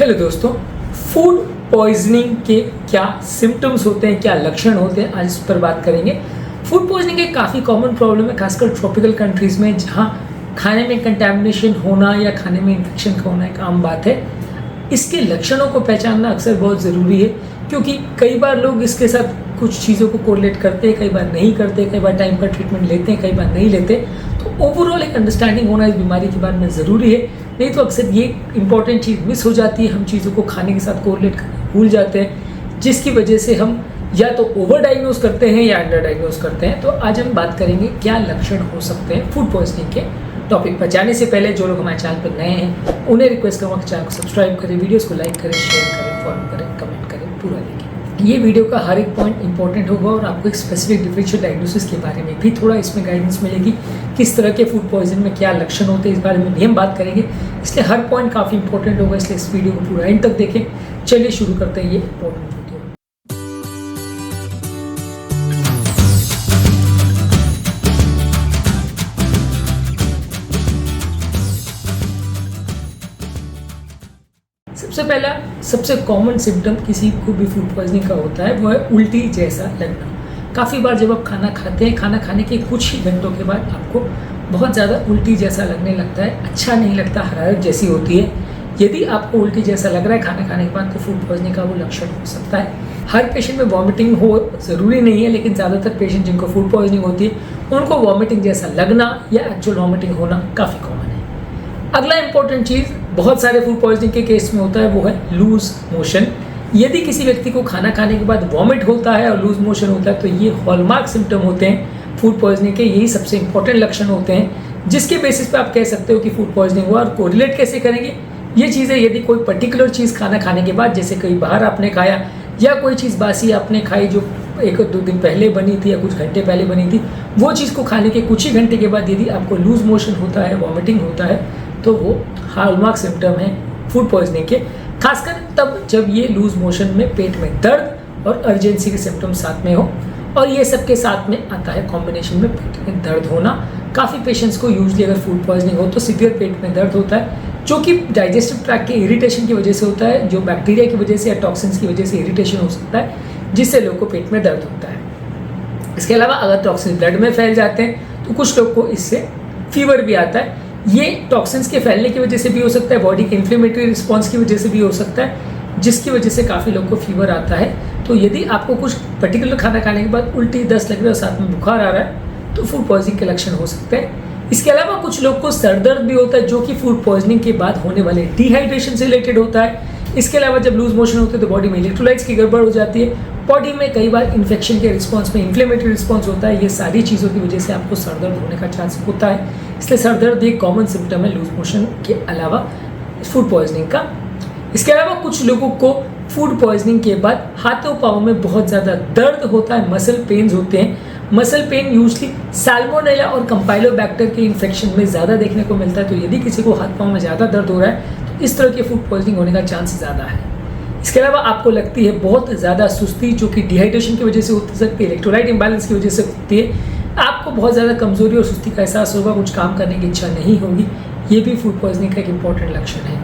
Hello दोस्तों, food poisoning के क्या सिम्टम्स होते हैं, क्या लक्षण होते हैं, आज इस पर बात करेंगे। फूड पॉइजनिंग एक काफ़ी कॉमन प्रॉब्लम है, खासकर ट्रॉपिकल कंट्रीज़ में, जहाँ खाने में कंटैमिनेशन होना या खाने में इन्फेक्शन का होना एक आम बात है। इसके लक्षणों को पहचानना अक्सर बहुत ज़रूरी है, क्योंकि कई बार लोग इसके साथ कुछ चीज़ों को कोरिलेट करते हैं, कई बार नहीं करते, कई बार टाइम पर ट्रीटमेंट लेते हैं, कई बार नहीं लेते। तो ओवरऑल एक अंडरस्टैंडिंग होना इस बीमारी के बारे में ज़रूरी है, नहीं तो अक्सर ये इंपॉर्टेंट चीज़ मिस हो जाती है। हम चीज़ों को खाने के साथ कोरिलेट करना भूल जाते हैं, जिसकी वजह से हम या तो ओवर डायग्नोज करते हैं या अंडर डायग्नोज करते हैं। तो आज हम बात करेंगे क्या लक्षण हो सकते हैं फूड पॉइजनिंग के। टॉपिक पर जाने से पहले जो लोग हमारे चैनल पर नए हैं उन्हें रिक्वेस्ट करूँगा कि चैनल को सब्सक्राइब करें, वीडियोस को लाइक करें, शेयर करें, फॉलो करें, कमेंट करें, पूरा देखें। ये वीडियो का हर एक पॉइंट इंपॉर्टेंट होगा और आपको एक स्पेसिफिक डिफरेंशियल डायग्नोसिस के बारे में भी थोड़ा इसमें गाइडेंस मिलेगी। किस तरह के फूड पॉइजन में क्या लक्षण होते हैं इस बारे में भी हम बात करेंगे, इसलिए हर पॉइंट काफ़ी इंपॉर्टेंट होगा, इसलिए इस वीडियो को पूरा एंड तक देखें। चलिए शुरू करते हैं ये इंपॉर्टेंट वीडियो। सबसे पहला सबसे कॉमन सिम्टम किसी को भी फूड पॉइजनिंग का होता है, वो है उल्टी जैसा लगना। काफ़ी बार जब आप खाना खाते हैं, खाना खाने के कुछ ही घंटों के बाद आपको बहुत ज़्यादा उल्टी जैसा लगने लगता है, अच्छा नहीं लगता, हरारत जैसी होती है। यदि आपको उल्टी जैसा लग रहा है खाना खाने के बाद, तो फूड पॉइजनिंग का वो लक्षण हो सकता है। हर पेशेंट में वॉमिटिंग हो ज़रूरी नहीं है, लेकिन ज़्यादातर पेशेंट जिनको फूड पॉइजनिंग होती है उनको वॉमिटिंग जैसा लगना या एक्चुअल वॉमिटिंग होना काफ़ी कॉमन है। अगला इंपॉर्टेंट चीज़ बहुत सारे फूड पॉइजनिंग के केस में होता है, वो है लूज मोशन। यदि किसी व्यक्ति को खाना खाने के बाद वॉमिट होता है और लूज मोशन होता है, तो ये हॉलमार्क सिम्टम होते हैं फूड पॉइजनिंग के। यही सबसे इंपॉर्टेंट लक्षण होते हैं जिसके बेसिस पे आप कह सकते हो कि फूड पॉइजनिंग हुआ। और कोरिलेट कैसे करेंगे ये चीज़ें, यदि कोई पर्टिकुलर चीज़ खाना खाने के बाद, जैसे कहीं बाहर आपने खाया या कोई चीज़ बासी आपने खाई जो 1-2 दिन पहले बनी थी या कुछ घंटे पहले बनी थी, वो चीज़ को खाने के कुछ ही घंटे के बाद यदि आपको लूज मोशन होता है, वॉमिटिंग होता है, तो वो हॉलमार्क सिम्टम है फूड पॉइजनिंग के। खासकर तब जब ये लूज मोशन में पेट में दर्द और अर्जेंसी के सिम्टम साथ में हो, और ये सब के साथ में आता है कॉम्बिनेशन में पेट में दर्द होना। काफ़ी पेशेंट्स को यूजली अगर फूड पॉइजनिंग हो तो सीवियर पेट में दर्द होता है, जो कि डाइजेस्टिव ट्रैक्ट के इरिटेशन की वजह से होता है, जो बैक्टीरिया की वजह से या टॉक्सिन्स की वजह से इरिटेशन हो सकता है, जिससे लोग को पेट में दर्द होता है। इसके अलावा अगर टॉक्सिन ब्लड में फैल जाते हैं तो कुछ लोग को इससे फीवर भी आता है। ये टॉक्सिन्स के फैलने की वजह से भी हो सकता है, बॉडी के इन्फ्लेमेटरी रिस्पॉन्स की वजह से भी हो सकता है, जिसकी वजह से काफ़ी लोग को फीवर आता है। तो यदि आपको कुछ पर्टिकुलर खाना खाने के बाद उल्टी, दस्त लग रहा है और साथ में बुखार आ रहा है, तो फूड पॉइजनिंग के लक्षण हो सकते हैं। इसके अलावा कुछ लोग को सर दर्द भी होता है, जो कि फूड पॉइजनिंग के बाद होने वाले डिहाइड्रेशन से रिलेटेड होता है। इसके अलावा जब लूज मोशन होते हैं तो बॉडी में इलेक्ट्रोलाइट्स की गड़बड़ हो जाती है, बॉडी में कई बार इन्फेक्शन के रिस्पॉन्स में इन्फ्लेमेटरी रिस्पॉन्स होता है। ये सारी चीज़ों की वजह से आपको सर दर्द होने का चांस होता है, इसलिए सर दर्द एक कॉमन सिम्टम है लूज मोशन के अलावा फूड पॉइजनिंग का। इसके अलावा कुछ लोगों को फूड पॉइजनिंग के बाद हाथों पाँव में बहुत ज़्यादा दर्द होता है, मसल पेन्स होते हैं। मसल पेन यूजली सैल्मोनेला और कंपाइलोबैक्टर के इन्फेक्शन में ज़्यादा देखने को मिलता है। तो यदि किसी को हाथ पाँव में ज़्यादा दर्द हो रहा है तो इस तरह के फूड पॉइजनिंग होने का चांस ज़्यादा है। इसके अलावा आपको लगती है बहुत ज़्यादा सुस्ती, जो कि डिहाइड्रेशन की वजह से हो सकती है, इलेक्ट्रोलाइट इम्बैलेंस की वजह से होती है। आपको बहुत ज़्यादा कमजोरी और सुस्ती का एहसास होगा, कुछ काम करने की इच्छा नहीं होगी, ये भी फूड पॉइजनिंग का एक इंपॉर्टेंट लक्षण है।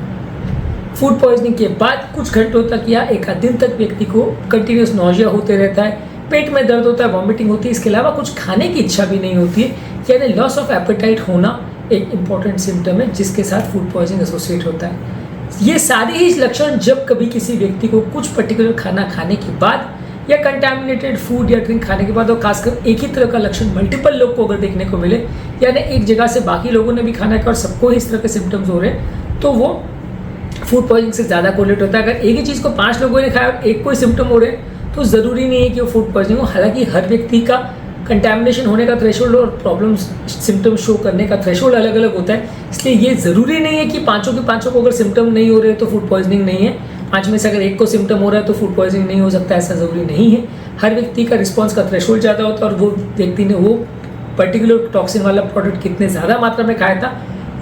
फूड पॉइजनिंग के बाद कुछ घंटों तक या एक आध दिन तक व्यक्ति को कंटिन्यूस नौजिया होते रहता है, पेट में दर्द होता है, वॉमिटिंग होती है। इसके अलावा कुछ खाने की इच्छा भी नहीं होती है, यानी लॉस ऑफ एपेटाइट होना एक इंपॉर्टेंट सिम्टम है जिसके साथ फूड पॉइजनिंग एसोसिएट होता है। ये सारे ही लक्षण जब कभी किसी व्यक्ति को कुछ पर्टिकुलर खाना खाने के बाद या कंटामिनेटेड फूड या ड्रिंक खाने के बाद, और खासकर एक ही तरह का लक्षण मल्टीपल लोग को अगर देखने को मिले, यानी एक जगह से बाकी लोगों ने भी खाना खाया और सबको इस तरह के सिम्टम्स हो रहे हैं, तो वो फूड पॉइजनिंग से ज़्यादा कोरिलेट होता है। अगर एक ही चीज़ को 5 लोगों ने खाया और एक कोई सिम्टम हो रहे हैं तो ज़रूरी नहीं है कि वो फूड पॉइजनिंग हो। हालांकि हर व्यक्ति का कंटैमिनेशन होने का थ्रेशोल्ड और प्रॉब्लम्स सिम्टम्स शो करने का थ्रेशोल्ड अलग अलग होता है, इसलिए ये ज़रूरी नहीं है कि पाँचों के पाँचों को अगर सिम्टम नहीं हो रहे तो फूड पॉइजनिंग नहीं है। 5 में से अगर एक को सिम्टम हो रहा है तो फूड पॉइजनिंग नहीं हो सकता, ऐसा ज़रूरी नहीं है। हर व्यक्ति का रिस्पॉन्स का थ्रेशोल्ड ज़्यादा होता है और वो व्यक्ति ने वो पर्टिकुलर टॉक्सिन वाला प्रोडक्ट कितने ज़्यादा मात्रा में खाया था,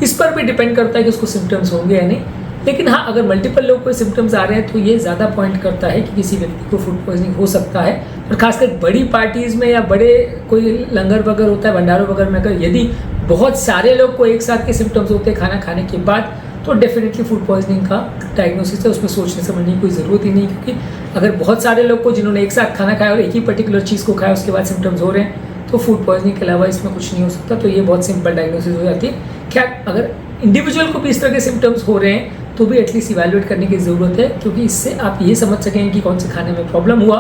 इस पर भी डिपेंड करता है कि उसको सिम्टम्स होंगे या नहीं। लेकिन हाँ, अगर मल्टीपल लोग को सिम्टम्स आ रहे हैं तो ये ज़्यादा पॉइंट करता है कि किसी व्यक्ति को फूड पॉइजनिंग हो सकता है। और खासकर बड़ी पार्टीज़ में या बड़े कोई लंगर वगैरह होता है, भंडारों वगैरह में, अगर यदि बहुत सारे लोग को एक साथ के सिम्टम्स होते हैं खाना खाने के बाद, तो डेफिनेटली फूड पॉइजनिंग का डायग्नोसिस है, उसमें सोचने समझने की कोई ज़रूरत ही नहीं, क्योंकि अगर बहुत सारे लोग को जिन्होंने एक साथ खाना खाया और एक ही पर्टिकुलर चीज़ को खाया उसके बाद सिम्टम्स हो रहे हैं, तो फूड पॉइजनिंग के अलावा इसमें कुछ नहीं हो सकता। तो ये बहुत सिंपल डायग्नोसिस हो जाती है। क्या अगर इंडिविजुअल को भी इस तरह के सिम्टम्स हो रहे हैं तो भी एटलीस्ट इवैल्यूएट करने की ज़रूरत है, क्योंकि इससे आप ये समझ सकें कि कौन से खाने में प्रॉब्लम हुआ,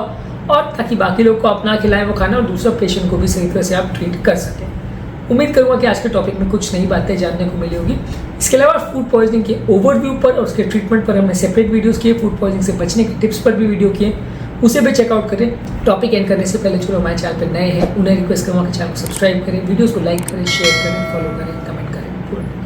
और ताकि बाकी लोग को अपना खिलाएं वो खाना और दूसरा पेशेंट को भी सही तरह से आप ट्रीट कर सकें। उम्मीद करूँगा कि आज के टॉपिक में कुछ नई बातें जानने को मिली होगी। इसके अलावा फूड पॉइजनिंग के ओवरव्यू पर और उसके ट्रीटमेंट पर हमने सेपरेट वीडियोस किए, फूड पॉइजनिंग से बचने के टिप्स पर भी वीडियो किए, उसे भी चेकआउट करें। टॉपिक एंड करने से पहले जो हमारे चैनल पर नए हैं उन्हें रिक्वेस्ट करूँगा कि चैनल को सब्सक्राइब करें, वीडियोज़ को लाइक करें, शेयर करें, फॉलो करें, कमेंट करें।